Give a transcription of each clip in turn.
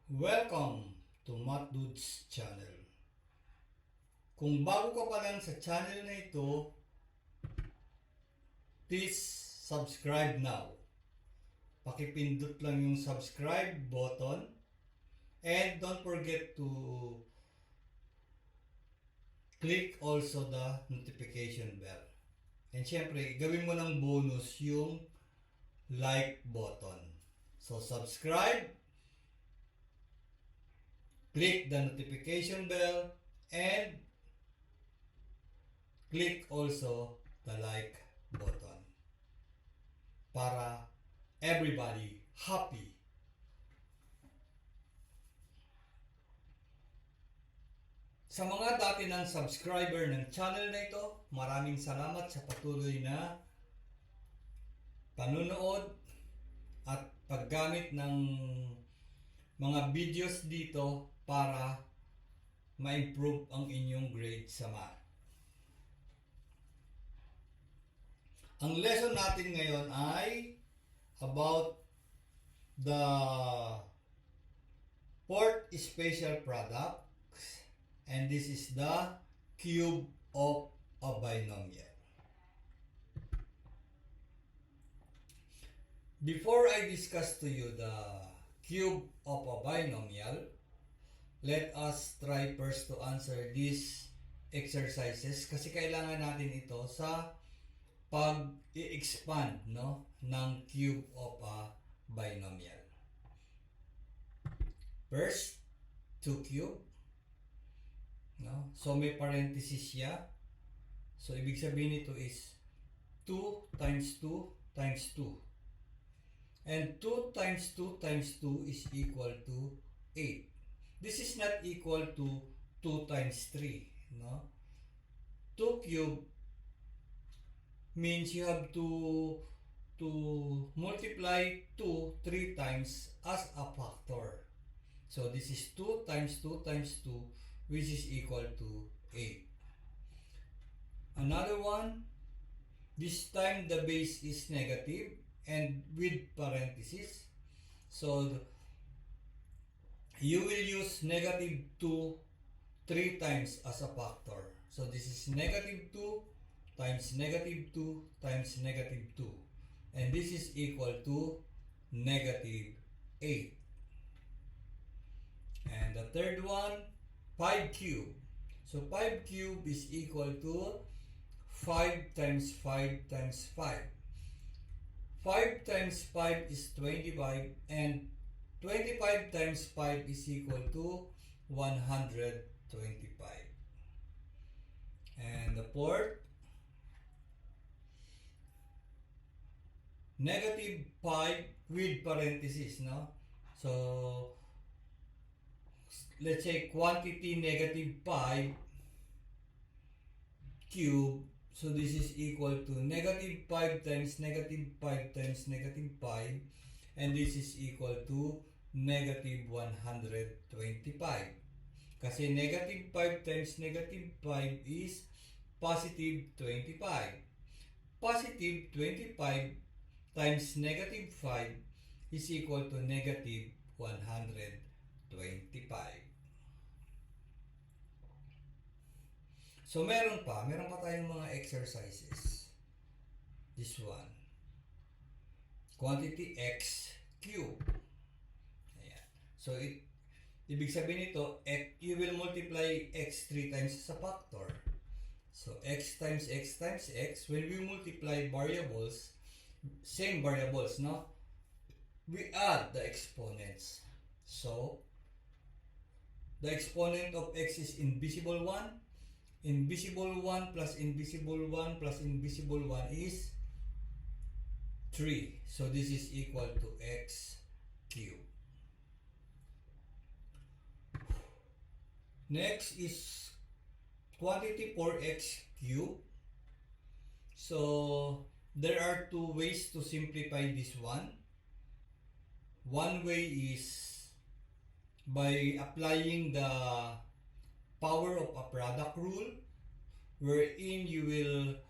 Welcome to Matt Dudes channel. Kung bago ka pa lang sa channel na ito, please subscribe now. Pakipindot lang yung subscribe button and don't forget to click also the notification bell. And syempre, gawin mo ng bonus yung like button. So subscribe, click the notification bell, and click also the like button para everybody happy. Sa mga dati ng subscriber ng channel na ito, maraming salamat sa patuloy na panunood at paggamit ng mga videos dito para ma-improve ang inyong grade sa math. Ang lesson natin ngayon ay about the fourth special product, and this is the cube of a binomial. Before I discuss to you the cube of a binomial, let us try first to answer these exercises kasi kailangan natin ito sa pag-i-expand ng cube of a binomial. First, 2 cube. So may parenthesis siya. So ibig sabihin nito is 2 times 2 times 2. And 2 times 2 times 2 is equal to 8. This is not equal to 2 times 3. 2 cube means you have to multiply 2 3 times as a factor. So this is 2 times 2 times 2, which is equal to 8. Another one, this time the base is negative and with parenthesis. So you will use negative 2 3 times as a factor. So this is negative 2 times negative 2 times negative 2. And this is equal to negative 8. And the third one, 5 cube. So 5 cube is equal to 5 times 5 times 5. 5 times 5 is 25, and 25 times 5 is equal to 125. And the fourth, negative 5 with parenthesis, So let's say quantity negative 5 cube. So this is equal to negative 5 times negative 5 times negative 5. And this is equal to negative 125. Kasi negative 5 times negative 5 is positive 25. Positive 25 times negative 5 is equal to negative 125. So meron pa tayong mga exercises. This one, quantity x cube. Ayan. So ibig sabihin nito, you will multiply x 3 times as a factor. So x times x times x, when we multiply variables, same variables, we add the exponents. So the exponent of x is invisible 1. Invisible 1 plus invisible 1 plus invisible 1 is 3. So this is equal to x cubed. Next is quantity for x cubed. So there are two ways to simplify this one. One way is by applying the power of a product rule, wherein you will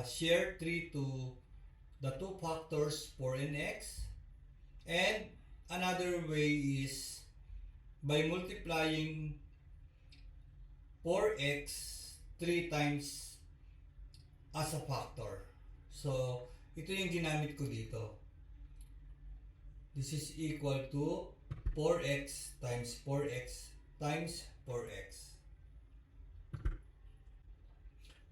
share 3 to the two factors 4 and x. And another way is by multiplying 4x 3 times as a factor. So, ito yung ginamit ko dito. This is equal to 4x times 4x times 4x.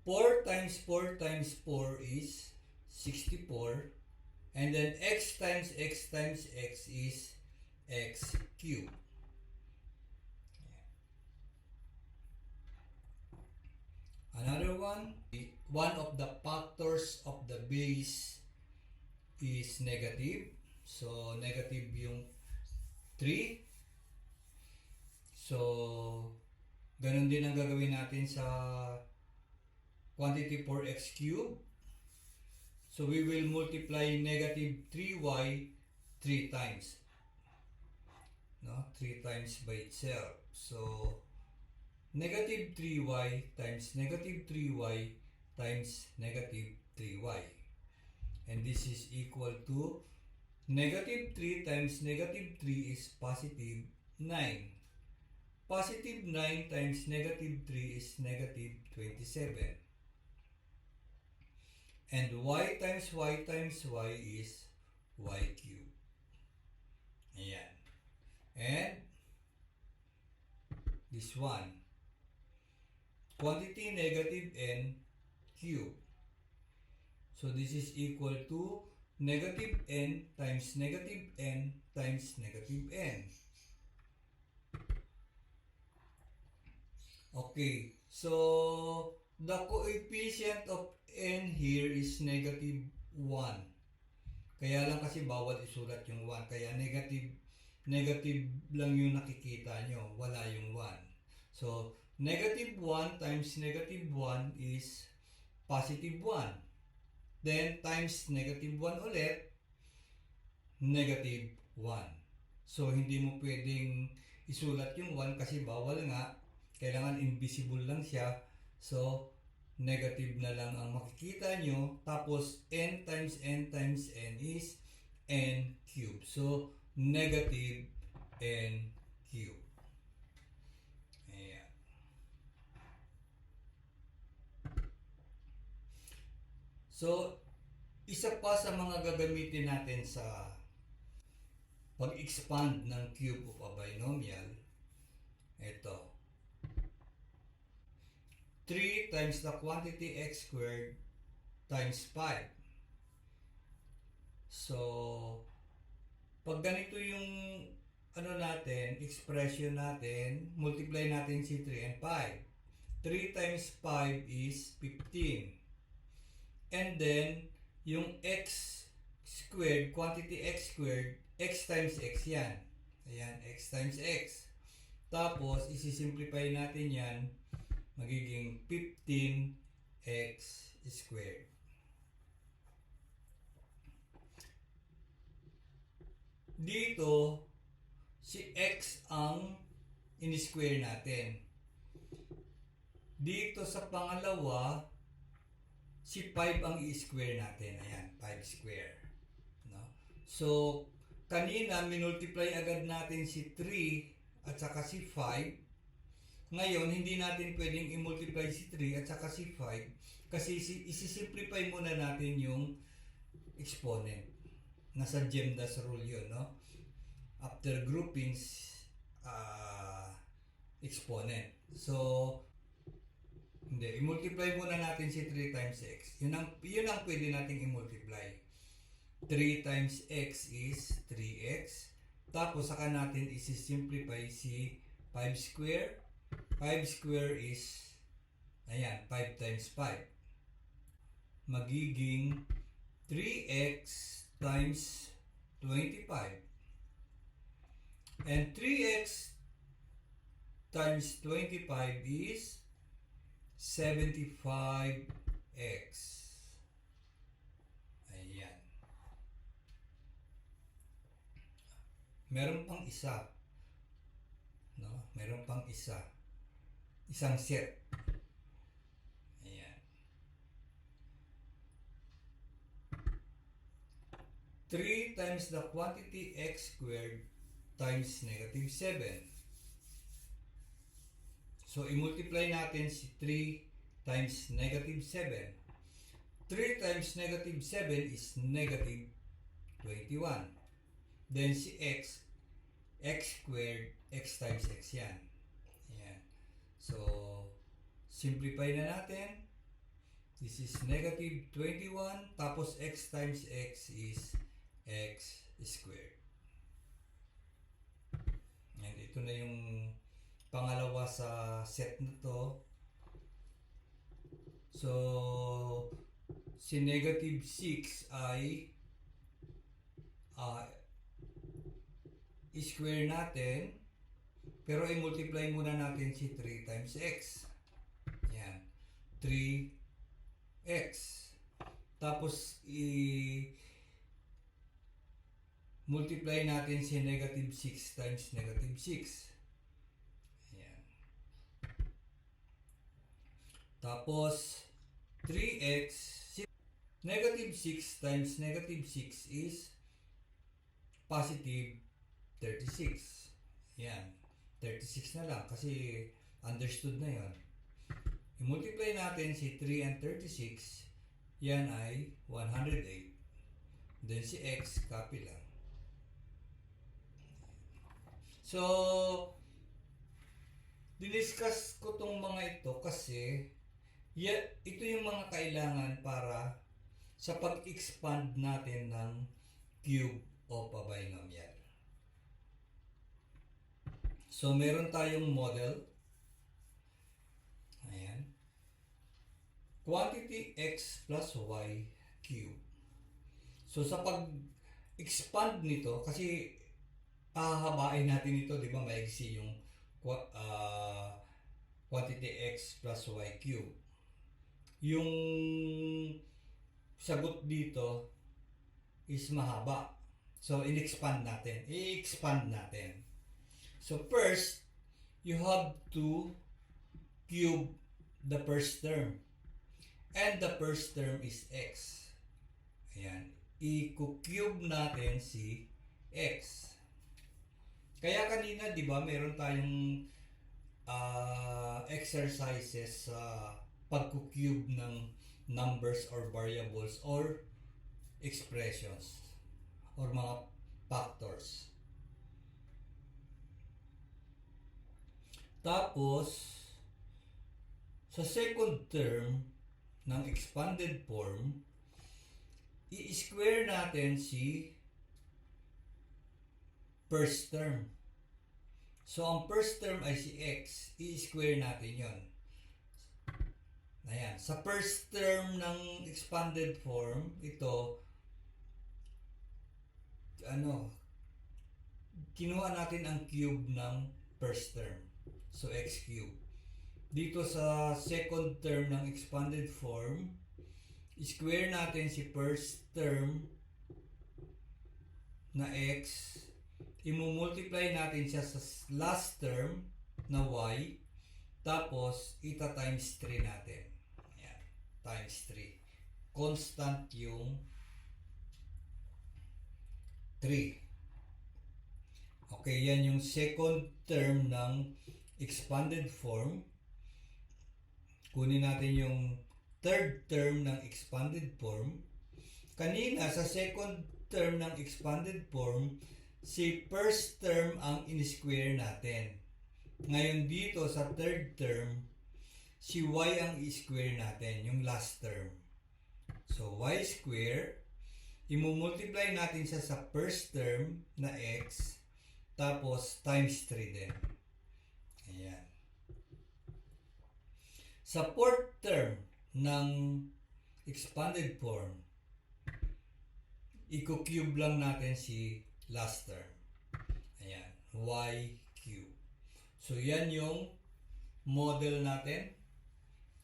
4 times 4 times 4 is 64. And then x times x times x is x cubed. Another one of the factors of the base is negative. So, negative yung 3. So, ganun din ang gagawin natin sa quantity 4x cubed. So, we will multiply negative 3y 3 times. No? 3 times by itself. So, negative 3y times negative 3y times negative 3y. And this is equal to negative 3 times negative 3 is positive 9. Positive 9 times negative 3 is negative 27. And y times y times y is y cubed. Ayan. And this one, quantity negative n cubed. So this is equal to negative n times negative n times negative n. Okay, so the coefficient of n here is negative 1. Kaya lang kasi bawal isulat yung 1. Kaya negative lang yung nakikita nyo. Wala yung 1. So, negative 1 times negative 1 is positive 1. Then, times negative 1 ulit, negative 1. So, hindi mo pwedeng isulat yung 1 kasi bawal nga. Kailangan invisible lang siya. So, negative na lang ang makikita nyo. Tapos, n times n times n is n cubed. So, negative n cubed. Ayan. So, isa pa sa mga gagamitin natin sa pag-expand ng cube of a binomial, ito. 3 times the quantity x squared times 5. So, pag ganito yung expression natin, multiply natin si 3 and 5. 3 times 5 is 15. And then, yung x squared, quantity x squared, x times x yan. Ayan, x times x. Tapos, isi-simplify natin yan, magiging 15x squared. Dito, si x ang in-square natin. Dito sa pangalawa, si 5 ang i-square natin. Ayan, 5 square. No? So, kanina, minultiply agad natin si 3 at saka si 5. Ngayon, hindi natin pwedeng i-multiply si 3 at saka si 5 kasi isi-simplify muna natin yung exponent. Nasa Gemda's rule yun, no? After groupings, exponent. So, hindi, i-multiply muna natin si 3 times x. Yun ang pwede nating i-multiply. 3 times x is 3x. Tapos, saka natin isi-simplify si 5 square. 5 square is, ayan, 5 times 5. Magiging 3x times 25. And 3x times 25 is 75x. Ayan. Meron pang isa. No? Meron pang isa. Isang set. Ayan. 3 times the quantity x squared times negative 7. So, i-multiply natin si 3 times negative 7. 3 times negative 7 is negative 21. Then si x, x squared, x times x yan. Ayan. So, simplify na natin. This is negative 21, tapos x times x is x squared. And ito na yung pangalawa sa set na to. So, si negative 6 ay i-square natin, pero i-multiply muna natin si 3 times x. Yan. 3x. Tapos, multiply natin si negative 6 times negative 6. Ayan. Tapos, 3x, negative 6 times negative 6 is positive 36. Ayan. 36 na lang kasi understood na yon. I-multiply natin si 3 and 36. Yan ay 108. Then si x, copy lang. So, diniscuss ko tong mga ito kasi ito yung mga kailangan para sa pag-expand natin ng cube of a binomial. So, meron tayong model. Ayan. Quantity x plus y cube. So, sa pag-expand nito, kasi pahahabain natin ito, di ba? Maigsi yung quantity x plus y cube. Yung sagot dito is mahaba. So, i-expand natin. So, first, you have to cube the first term. And the first term is x. Ayan. I-cube natin si x. Kaya kanina, di ba, meron tayong exercises sa pag-cube ng numbers or variables or expressions or mga factors. Tapos, sa second term ng expanded form, i-square natin si first term. So, ang first term ay si x. I-square natin yon. Ayan. Sa first term ng expanded form, ito, kinuha natin ang cube ng first term. So, x cube. Dito sa second term ng expanded form, i-square natin si first term na x. I-multiply natin siya sa last term na y, tapos ita-times 3 natin. Ayan, times 3. Constant yung 3. Okay, yan yung second term ng expanded form. Kunin natin yung third term ng expanded form. Kanina, sa second term ng expanded form, si first term ang in-square natin. Ngayon dito sa third term, si y ang i-square natin, yung last term. So, y square, i-multiply natin siya sa first term na x, tapos times 3 din. Ayan. Sa fourth term ng expanded form, i-cube lang natin si last term. Ayan, y cube. So, yan yung model natin.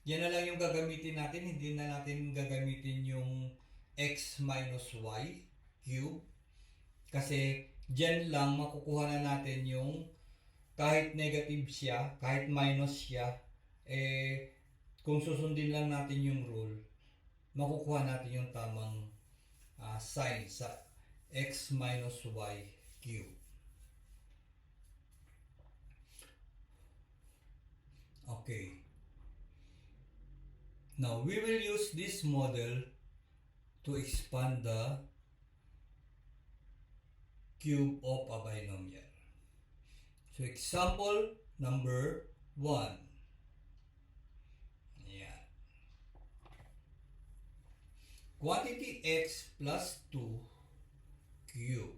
Yan na lang yung gagamitin natin. Hindi na natin gagamitin yung x minus y cube. Kasi, dyan lang makukuha na natin yung kahit negative siya, kahit minus siya, kung susundin lang natin yung rule, makukuha natin yung tamang sign sa x minus y cube. Okay. Now, we will use this model to expand the cube of a binomial. So, example number 1. Yeah. Quantity x plus 2 cube.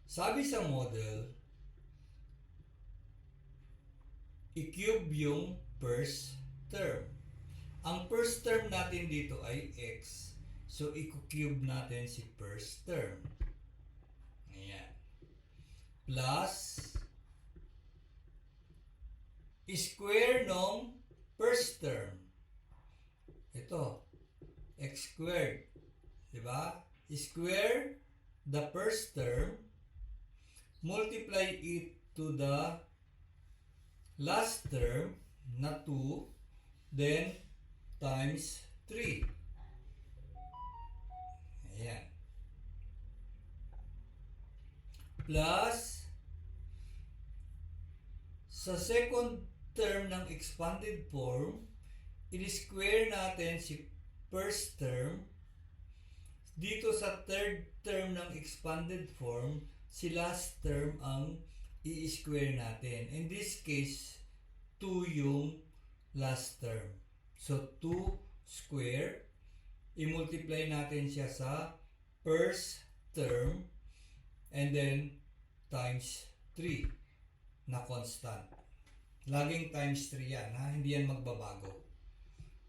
Sabi sa model, i-cube yung first term. Ang first term natin dito ay x. So, i-cube natin si first term. Ayan. Plus, square nung first term. Ito, x squared. Diba? Square the first term, multiply it to the last term na 2, then times 3. Ayan. Plus, sa second term ng expanded form, i-square natin si first term. Dito sa third term ng expanded form, si last term ang i-square natin. In this case, 2 yung last term. So, 2 square, i-multiply natin siya sa first term, and then times 3 na constant. Laging times 3 yan, ha? Hindi yan magbabago.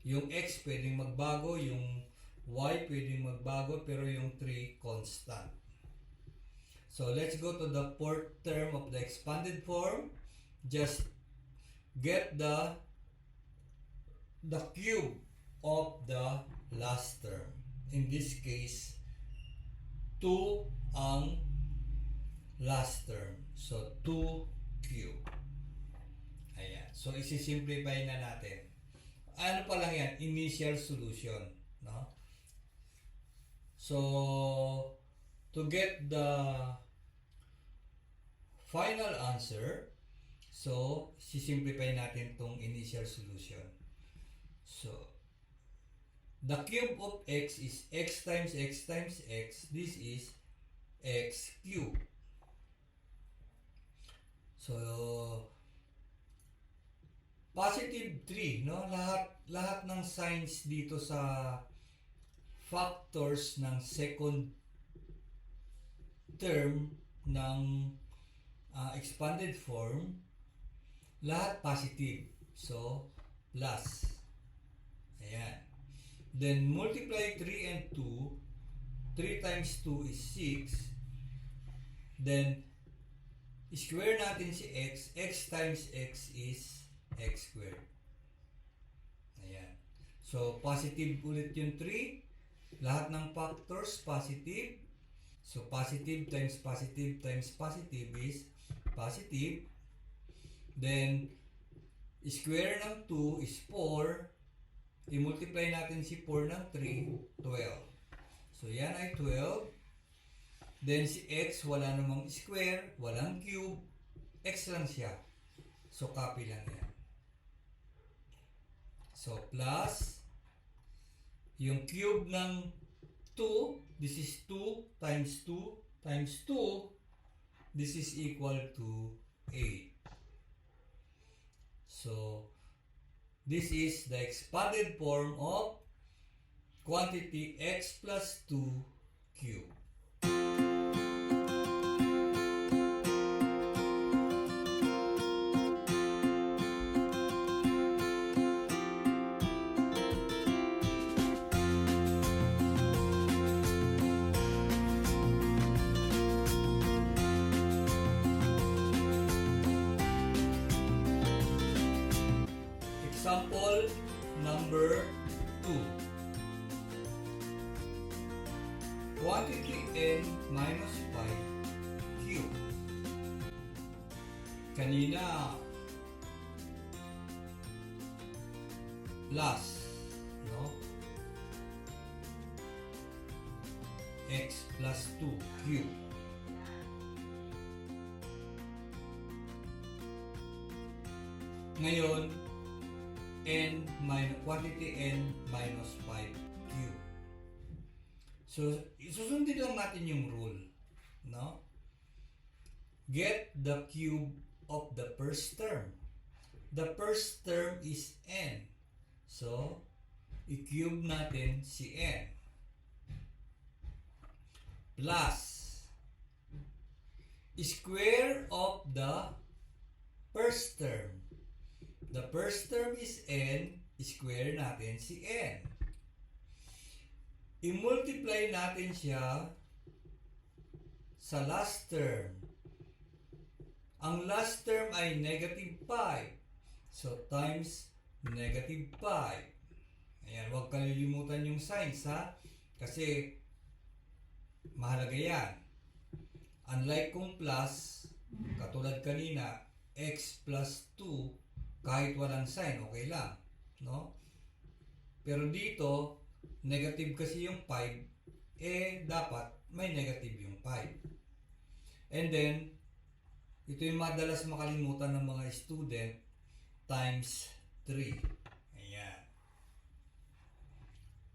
Yung x pwedeng magbago, yung y pwedeng magbago, pero yung 3 constant. So, let's go to the fourth term of the expanded form. Just get the cube of the last term. In this case, 2 ang last term. So, 2 cube. Ayan. So, isi-simplify na natin. Ano pa lang yan? Initial solution. No? So, to get the final answer, so, isi-simplify natin tong initial solution. So, the cube of x is x times x times x. This is x cube. So, positive 3, no? Lahat ng signs dito sa factors ng second term ng expanded form, lahat positive. So, plus. Ayan. Then, multiply 3 and 2. 3 times 2 is 6. Then, square natin si x. X times x is x squared. Ayan. So, positive ulit yung 3. Lahat ng factors, positive. So, positive times positive times positive is positive. Then, square ng 2 is 4. I-multiply natin si 4 ng 3, 12. So, yan ay 12. Then, si x, wala namang square, walang cube. X lang siya. So, copy lang yan. So, plus, yung cube ng 2, this is 2 times 2 times 2, this is equal to 8. So, this is the expanded form of quantity x plus 2 cube. Example number 2. Quantity n minus 5 cube. Kanina, plus, no? X plus 2 cube. Ngayon, quantity n minus 5 cube. So, isusundin lang natin yung rule. No? Get the cube of the first term. The first term is n. So, i-cube natin si n. Plus, square of the first term. The first term is n, square natin si n. I-multiply natin siya sa last term. Ang last term ay negative 5. So, times negative 5. Ayan, huwag kalilimutan yung signs ha. Kasi, mahalaga yan. Unlike kung plus, katulad kanina, x plus 2, kahit walang sign, okay lang. No? Pero dito, negative kasi yung 5, dapat may negative yung 5. And then, ito yung madalas makalimutan ng mga student, times 3. Ayan.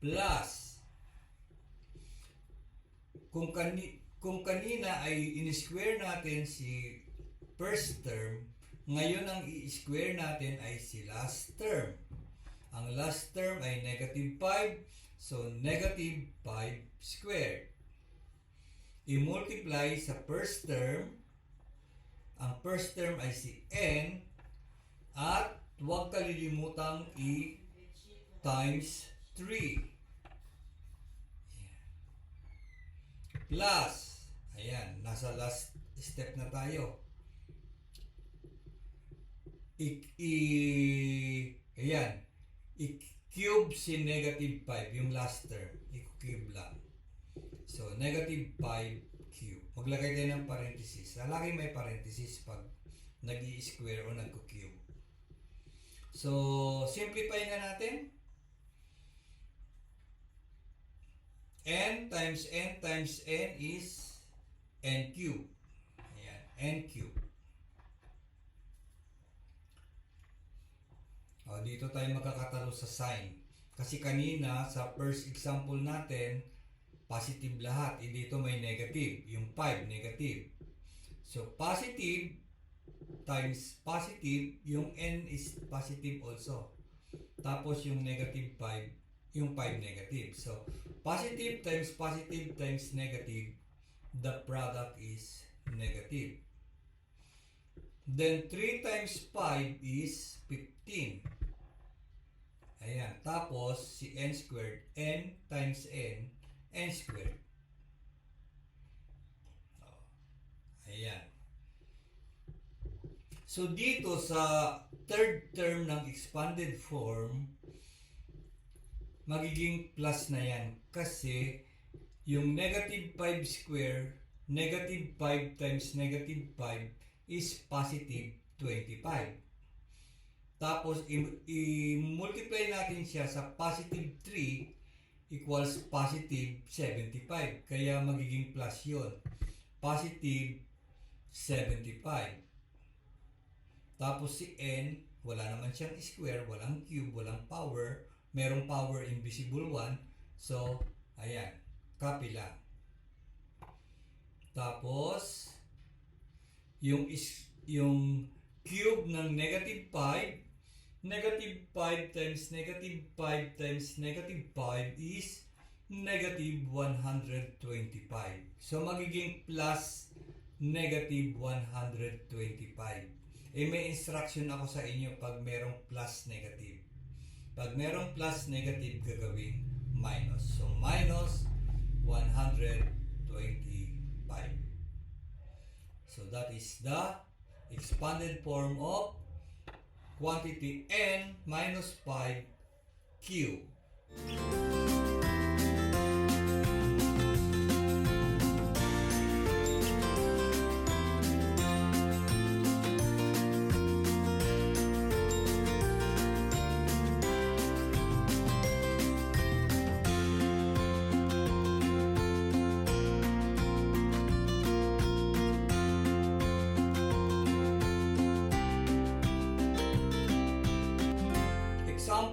Plus, kung kanina ay in-square natin si first term, ngayon ang i-square natin ay si last term. Ang last term ay negative 5, so negative 5 squared. I-multiply sa first term, ang first term ay si n, at huwag kalilimutang i-times 3. Plus, ayan, nasa last step na tayo. Ayan, i-cube si negative 5, yung last term. I-cube lang. So, negative 5 cube. Maglagay tayo ng parenthesis. Lagi may parenthesis pag nag-i-square o nag-cube. So, simplify nga natin. N times n times n is n cube. Ayan, n cube. O, dito tayo magkakatalo sa sign. Kasi kanina, sa first example natin, positive lahat. Dito may negative. Yung 5, negative. So, positive times positive, yung n is positive also. Tapos, yung negative 5, yung 5 negative. So, positive times negative, the product is negative. Then, 3 times 5 is 15. Ayan. Tapos, si n squared, n times n, n squared. Ayan. So, dito sa third term ng expanded form, magiging plus na yan. Kasi, yung negative 5 square, negative 5 times negative 5 is positive 25. Tapos, i-multiply natin siya sa positive 3 equals positive 75. Kaya magiging plus yun. Positive 75. Tapos si n, wala naman siyang square, walang cube, walang power. Merong power invisible 1. So, ayan. Copy lang. Tapos, yung cube ng negative 5, negative 5 times negative 5 times negative 5 is negative 125. So, magiging plus negative 125. May instruction ako sa inyo pag merong plus negative. Pag merong plus negative, gagawin minus. So, minus 125. So, that is the expanded form of quantity n minus 5 cube.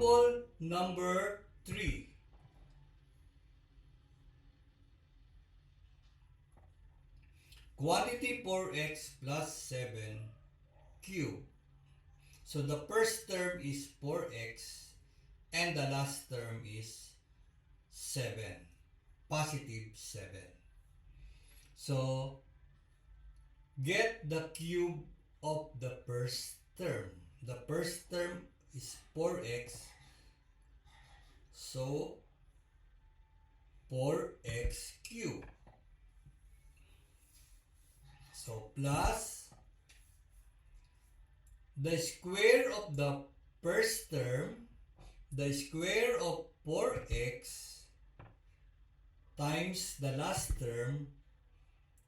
Example number 3. Quantity 4x plus 7 cube. So the first term is 4x and the last term is 7. Positive 7. So get the cube of the first term. The first term is 4x. So 4x cube. So plus the square of the first term, the square of 4x times the last term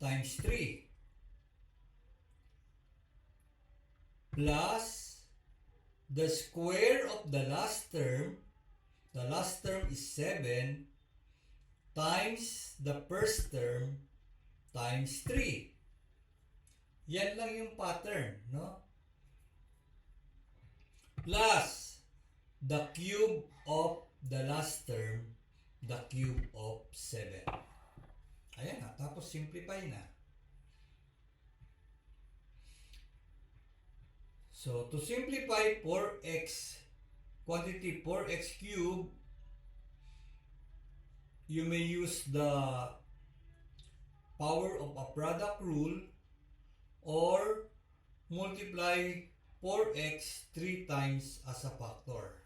times 3 plus the square of the last term is 7 times the first term times 3. Yan lang yung pattern, no? Plus the cube of the last term, the cube of 7. Ayan na, tapos simplify na. So, to simplify 4x, quantity 4x cube, you may use the power of a product rule or multiply 4x 3 times as a factor.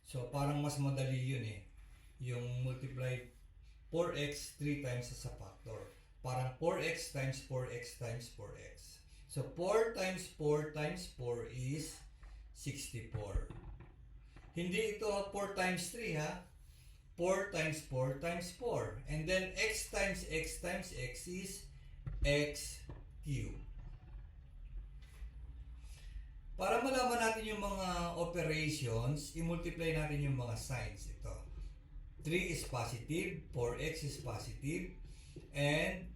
So, parang mas madali yun eh. Yung multiply 4x 3 times as a factor. Parang 4x times 4x times 4x. So, 4 times 4 times 4 is 64. Hindi ito 4 times 3 ha. 4 times 4 times 4. And then x times x times x is x cubed. Para malaman natin yung mga operations, i-multiply natin yung mga signs. Ito. 3 is positive, 4x is positive, and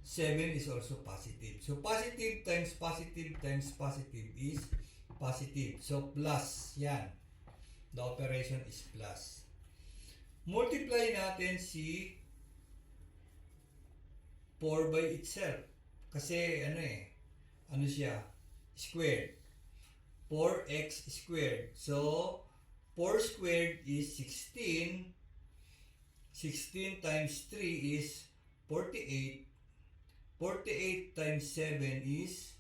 7 is also positive. So, positive times positive times positive is positive. So, plus yan. The operation is plus. Multiply natin si 4 by itself. Kasi, ano siya? Squared. 4x squared. So, 4 squared is 16. 16 times 3 is 48. 48 times 7 is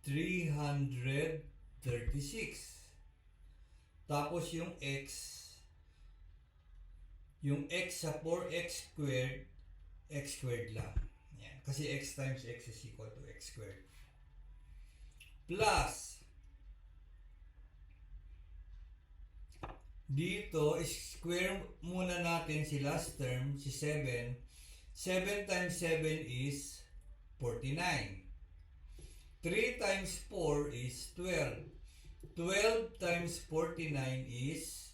336. Tapos yung x sa 4x squared lang. Yan. Kasi x times x is equal to x squared. Plus, dito, square muna natin si last term, si 7. 7 times 7 is 49. 3 times 4 is 12. 12 times 49 is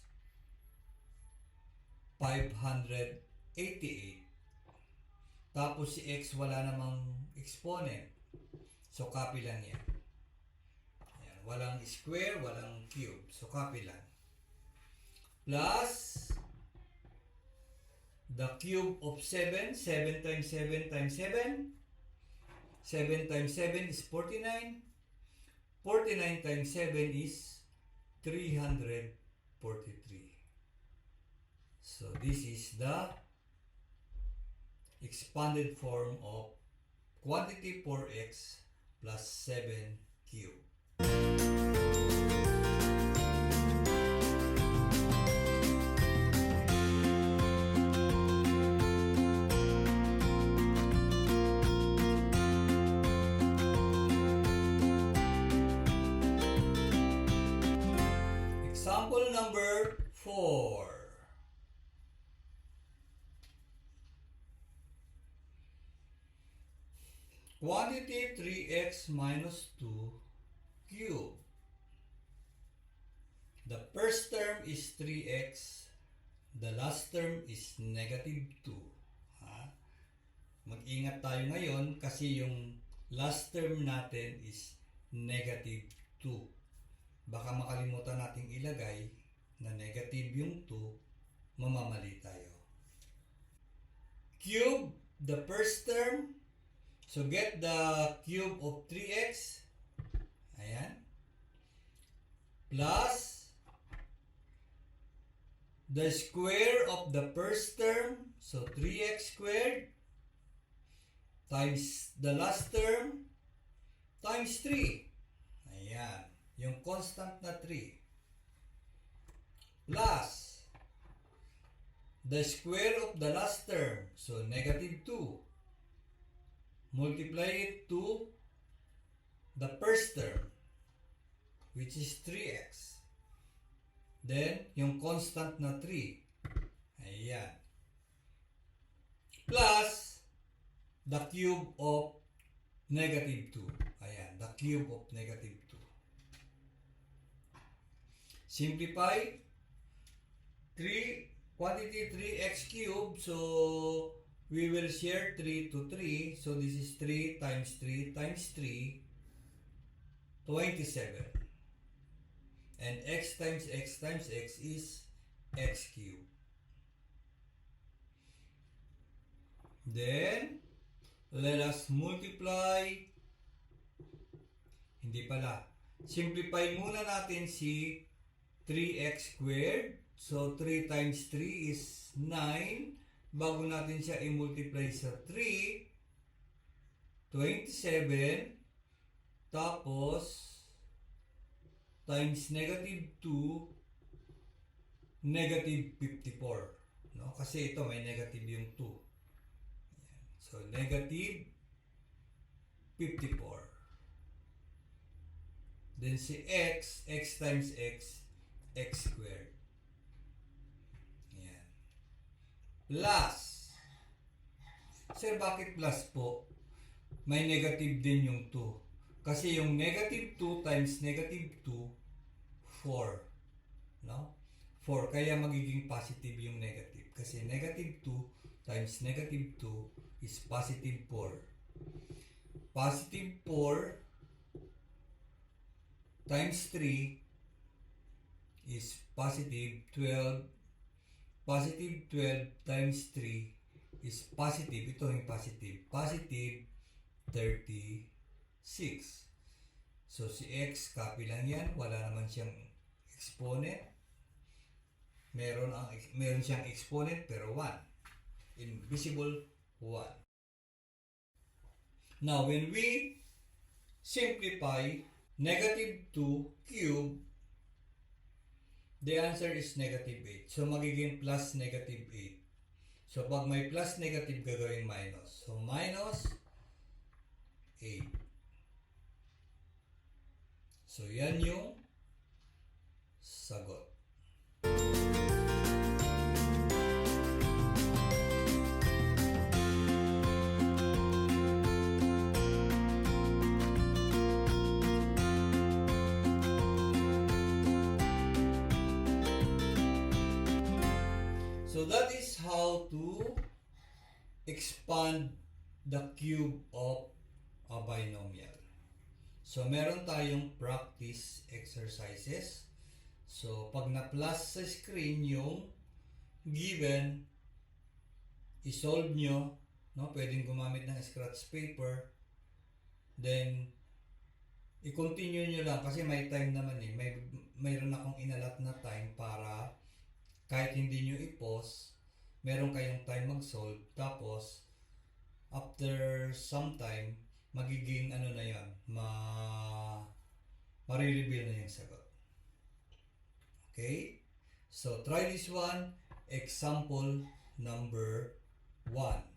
588. Tapos si x wala namang exponent. So, copy lang yan. Ayan. Walang square, walang cube. So, copy lang. Plus the cube of 7. 7 times 7 times 7. 7 times 7 is 49. 49 times 7 is 343. So, this is the expanded form of quantity 4x plus 7 cube. Example number 4. Quantity 3x minus 2 cube. The first term is 3x. The last term is negative 2. Mag-ingat tayo ngayon kasi yung last term natin is negative 2. baka makalimutan nating ilagay na negative yung 2, mamamali tayo. Cube the first term. So get the cube of 3x. Ayan. Plus the square of the first term. So 3x squared times the last term times 3. Ayan. Yung constant na 3. Plus the square of the last term. So negative 2. Multiply it to the first term, which is 3x. Then, yung constant na 3. Ayan. Plus the cube of negative 2. Ayan, the cube of negative 2. Simplify. Quantity 3x cubed, so we will share 3 to 3. So this is 3 times 3 times 3, 27. And x times x times x is x cubed. Then, let us multiply. Hindi pala. Simplify muna natin si 3x squared. So, 3 times 3 is 9. Bago natin siya i-multiply sa 3, 27. Tapos, times negative 2, negative 54. No? Kasi ito may negative yung 2. So, negative 54. Then si x times x squared. Ayan. Plus. Sir, bakit plus po? May negative din yung 2. Kasi yung negative 2 times negative 2, 4. No? 4. Kaya magiging positive yung negative. Kasi negative 2 times negative 2 is positive 4. Positive 4 times 3 is positive 12. Positive 12 times 3 is positive. Ito yung positive. Positive 36. So si x, copy lang yan. Wala naman siyang exponent. Meron siyang exponent pero 1. Invisible 1. Now, when we simplify negative 2 cube, the answer is negative 8. So, magiging plus negative 8. So, pag may plus negative, gagawin minus. So, minus 8. So, yan yung sagot. So that is how to expand the cube of a binomial. So meron tayong practice exercises. So pag na-plus sa screen yung given, isolve nyo, no? Pwedeng gumamit ng scratch paper. Then i-continue nyo lang kasi may time naman eh. Mayroon akong inalat na time para kahit hindi nyo i-pause, meron kayong time mag-solve. Tapos, after some time, magiging ano na yun, marireveal na yung sagot. Okay? So, try this one. Example number 1.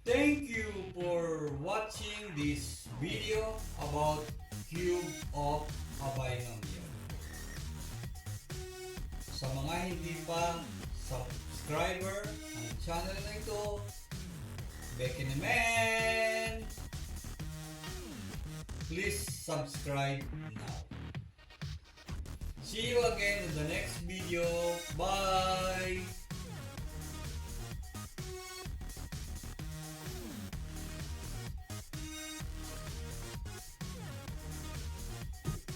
Thank you for watching this video about cube of a binomial. Sa mga hindi pa subscriber ng channel na ito, Binomial, please subscribe now. See you again in the next video. Bye!